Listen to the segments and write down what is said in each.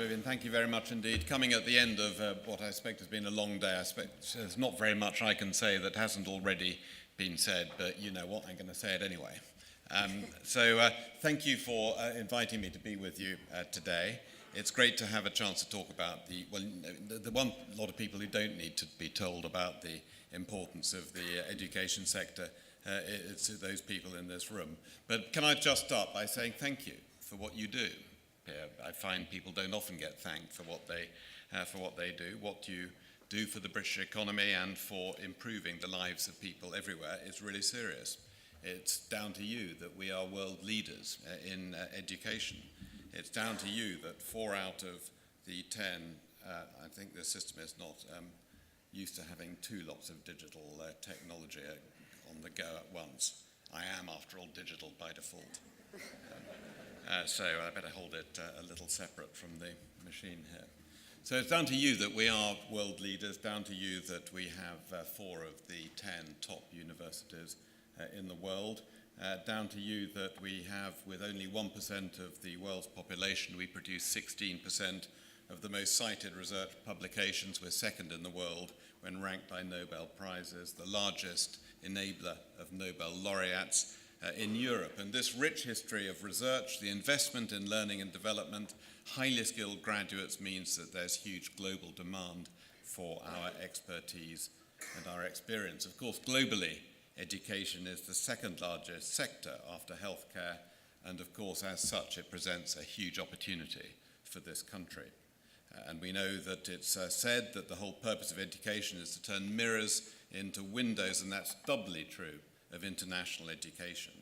Vivian, thank you very much indeed. Coming at the end of what I expect has been a long day, I expect there's not very much I can say that hasn't already been said, but you know what, I'm going to say it anyway. Thank you for inviting me to be with you today. It's great to have a chance to talk about the one lot of people who don't need to be told about the importance of the education sector. It's those people in this room. But can I just start by saying thank you for what you do? I find people don't often get thanked for what they do. What you do for the British economy and for improving the lives of people everywhere is really serious. It's down to you that we are world leaders in education. It's down to you that 4 out of the 10, I think the system is not used to having 2 lots of digital technology on the go at once. I am, after all, digital by default. So I better hold it a little separate from the machine here. So it's down to you that we are world leaders, down to you that we have 4 of the 10 top universities in the world, down to you that we have, with only 1% of the world's population, we produce 16% of the most cited research publications. We're second in the world when ranked by Nobel Prizes, the largest enabler of Nobel laureates in Europe. And this rich history of research, the investment in learning and development, highly skilled graduates means that there's huge global demand for our expertise and our experience. Of course, globally, education is the second largest sector after healthcare, and of course, as such, it presents a huge opportunity for this country. And we know that it's said that the whole purpose of education is to turn mirrors into windows, and that's doubly true of international education.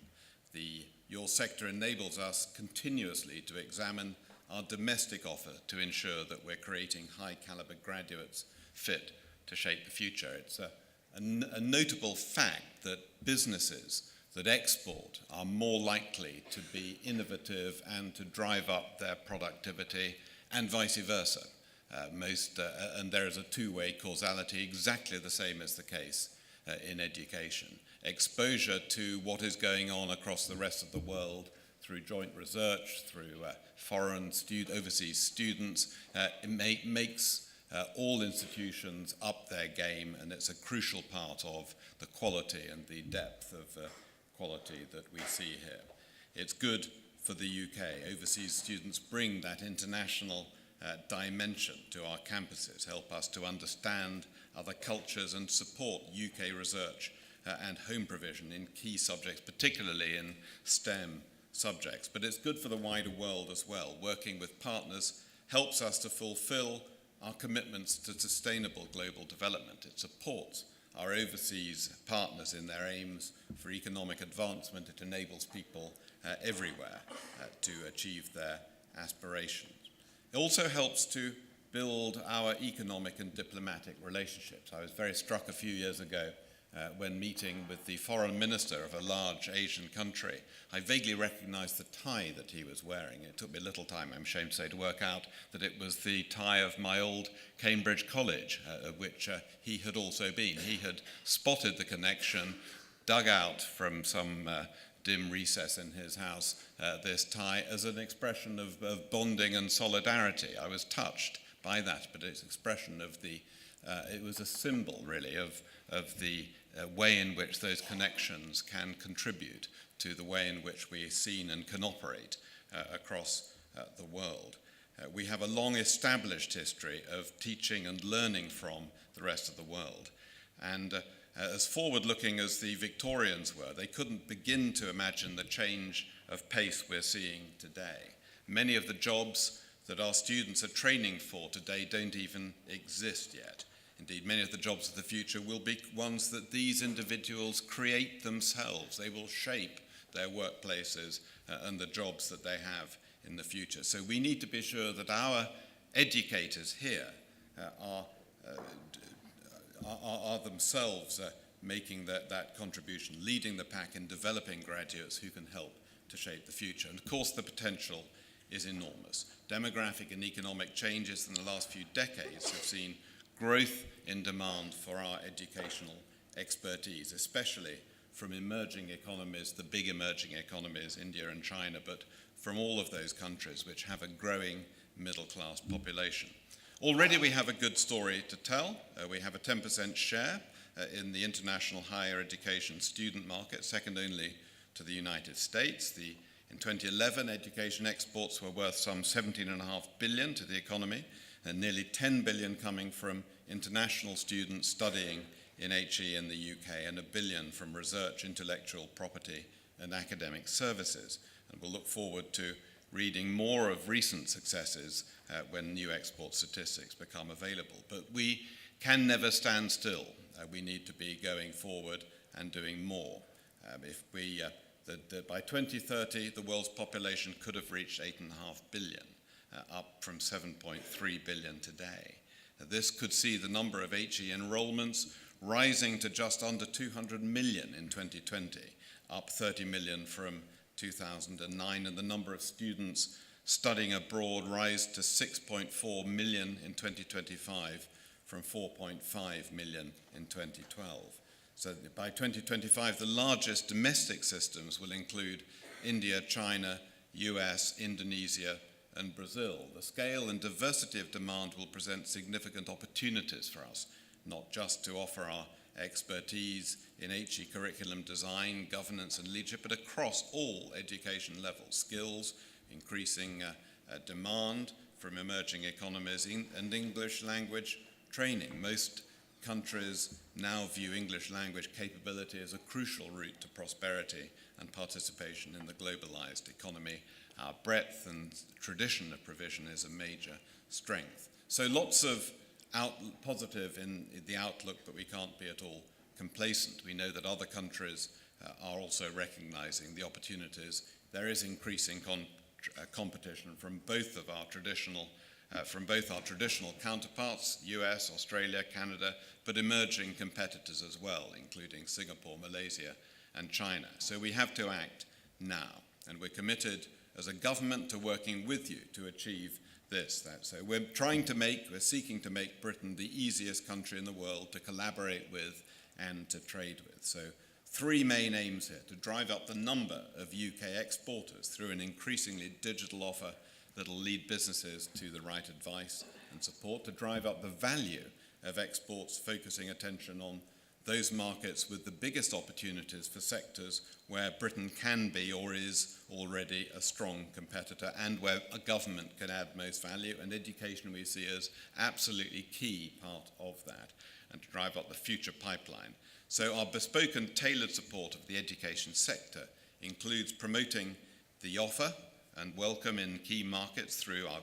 Your sector enables us continuously to examine our domestic offer to ensure that we're creating high-caliber graduates fit to shape the future. It's a notable fact that businesses that export are more likely to be innovative and to drive up their productivity, and vice versa. And there is a two-way causality, exactly the same as the case in education. Exposure to what is going on across the rest of the world through joint research, through foreign overseas students, it makes all institutions up their game, and it's a crucial part of the quality and the depth of quality that we see here. It's good for the UK. Overseas students bring that international dimension to our campuses, help us to understand other cultures and support UK research and home provision in key subjects, particularly in STEM subjects. But it's good for the wider world as well. Working with partners helps us to fulfill our commitments to sustainable global development. It supports our overseas partners in their aims for economic advancement. It enables people everywhere to achieve their aspirations. It also helps to build our economic and diplomatic relationships. I was very struck a few years ago when meeting with the foreign minister of a large Asian country. I vaguely recognized the tie that he was wearing. It took me a little time, I'm ashamed to say, to work out that it was the tie of my old Cambridge college, of which he had also been. He had spotted the connection, dug out from some dim recess in his house this tie as an expression of bonding and solidarity. I was touched by that, but it's expression of it was a symbol really of the way in which those connections can contribute to the way in which we are seen and can operate across the world. We have a long established history of teaching and learning from the rest of the world. And as forward-looking as the Victorians were, they couldn't begin to imagine the change of pace we're seeing today. Many of the jobs that our students are training for today don't even exist yet. Indeed, many of the jobs of the future will be ones that these individuals create themselves. They will shape their workplaces and the jobs that they have in the future. So we need to be sure that our educators here are themselves making that contribution, leading the pack in developing graduates who can help to shape the future. And of course, the potential is enormous. Demographic and economic changes in the last few decades have seen growth in demand for our educational expertise, especially from emerging economies, the big emerging economies, India and China, but from all of those countries which have a growing middle-class population. Already we have a good story to tell. We have a 10% share in the international higher education student market, second only to the United States. In 2011, education exports were worth some $17.5 billion to the economy, and nearly $10 billion coming from international students studying in HE in the UK, and $1 billion from research, intellectual property, and academic services. And we'll look forward to reading more of recent successes when new export statistics become available. But we can never stand still. We need to be going forward and doing more. By 2030, the world's population could have reached 8.5 billion, up from 7.3 billion today. This could see the number of HE enrollments rising to just under 200 million in 2020, up 30 million from 2009, and the number of students studying abroad rise to 6.4 million in 2025 from 4.5 million in 2012. So by 2025, the largest domestic systems will include India, China, US, Indonesia, and Brazil. The scale and diversity of demand will present significant opportunities for us, not just to offer our expertise in HE curriculum design, governance, and leadership, but across all education levels, skills, increasing demand from emerging economies, and English language training. Most countries now view English language capability as a crucial route to prosperity and participation in the globalized economy. Our breadth and tradition of provision is a major strength. So lots of positive in the outlook, but we can't be at all complacent. We know that other countries are also recognizing the opportunities. There is increasing competition from both our traditional counterparts, US, Australia, Canada, but emerging competitors as well, including Singapore, Malaysia, and China. So we have to act now, and we're committed as a government to working with you to achieve this. So we're seeking to make Britain the easiest country in the world to collaborate with and to trade with. So 3 main aims here: to drive up the number of UK exporters through an increasingly digital offer that'll lead businesses to the right advice and support; to drive up the value of exports, focusing attention on those markets with the biggest opportunities for sectors where Britain can be or is already a strong competitor, and where a government can add most value, and education we see as absolutely key part of that, and to drive up the future pipeline. So our bespoke and tailored support of the education sector includes promoting the offer and welcome in key markets through our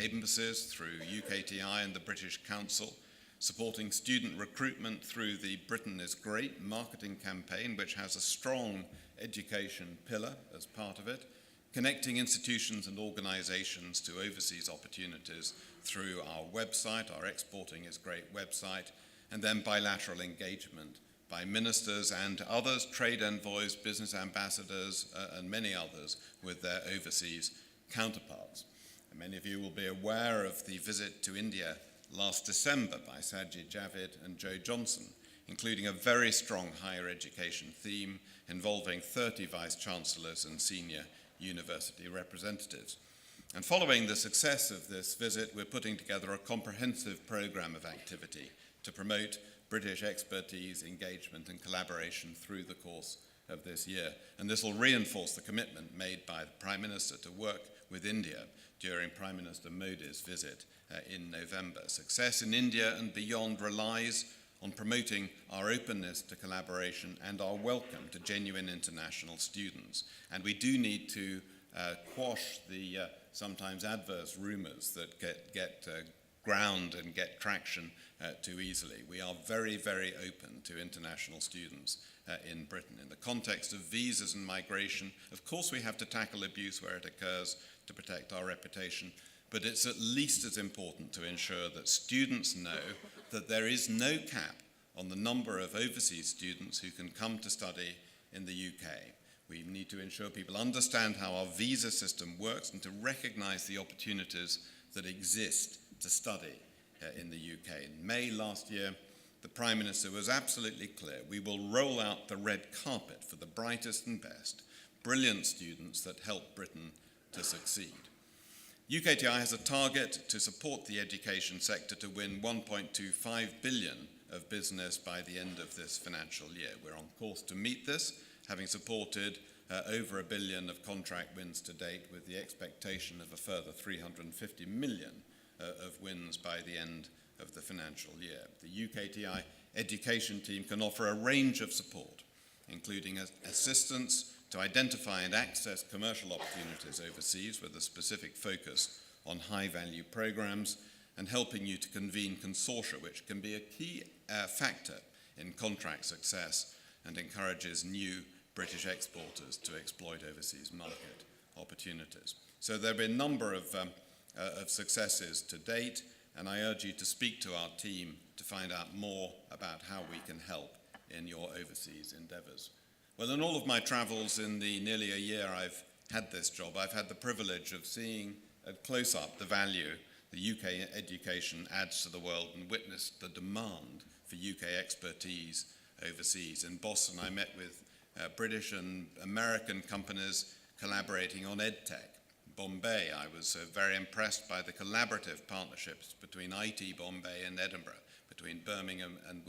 embassies, through UKTI and the British Council, supporting student recruitment through the Britain is Great marketing campaign, which has a strong education pillar as part of it, connecting institutions and organizations to overseas opportunities through our website, our Exporting is Great website, and then bilateral engagement by ministers and others, trade envoys, business ambassadors, and many others with their overseas counterparts. And many of you will be aware of the visit to India last December by Sajid Javid and Joe Johnson, including a very strong higher education theme involving 30 vice-chancellors and senior university representatives. And following the success of this visit, we're putting together a comprehensive program of activity to promote British expertise, engagement, and collaboration through the course of this year. And this will reinforce the commitment made by the Prime Minister to work with India during Prime Minister Maude's visit in November. Success in India and beyond relies on promoting our openness to collaboration and our welcome to genuine international students. And we do need to quash the sometimes adverse rumors that get ground and get traction too easily. We are very, very open to international students in Britain. In the context of visas and migration, of course we have to tackle abuse where it occurs to protect our reputation, but it's at least as important to ensure that students know that there is no cap on the number of overseas students who can come to study in the UK. We need to ensure people understand how our visa system works and to recognize the opportunities that exist to study in the UK. In May last year, the Prime Minister was absolutely clear: we will roll out the red carpet for the brightest and best, brilliant students that help Britain to succeed. UKTI has a target to support the education sector to win 1.25 billion of business by the end of this financial year. We're on course to meet this, having supported over $1 billion of contract wins to date, with the expectation of a further 350 million of wins by the end of the financial year. The UKTI education team can offer a range of support, including assistance to identify and access commercial opportunities overseas with a specific focus on high-value programs, and helping you to convene consortia, which can be a key factor in contract success and encourages new British exporters to exploit overseas market opportunities. So there have been a number of successes to date, and I urge you to speak to our team to find out more about how we can help in your overseas endeavours. Well, in all of my travels in the nearly a year I've had this job, I've had the privilege of seeing at close up the value the UK education adds to the world and witnessed the demand for UK expertise overseas. In Boston, I met with British and American companies collaborating on EdTech. Bombay, I was very impressed by the collaborative partnerships between IT Bombay and Edinburgh, between Birmingham and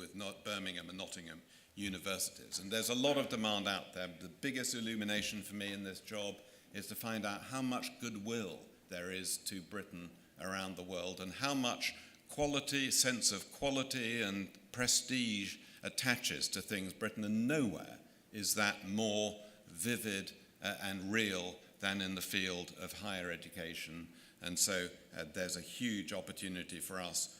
Nottingham universities. And there's a lot of demand out there. The biggest illumination for me in this job is to find out how much goodwill there is to Britain around the world, and how much quality, sense of quality and prestige attaches to things Britain, and nowhere is that more vivid and real than in the field of higher education. And so there's a huge opportunity for us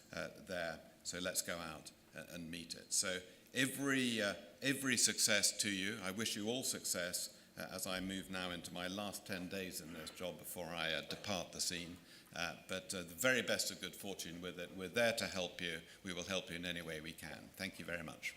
there. So let's go out and meet it. So every success to you. I wish you all success as I move now into my last 10 days in this job before I depart the scene. But the very best of good fortune with it. We're there to help you. We will help you in any way we can. Thank you very much.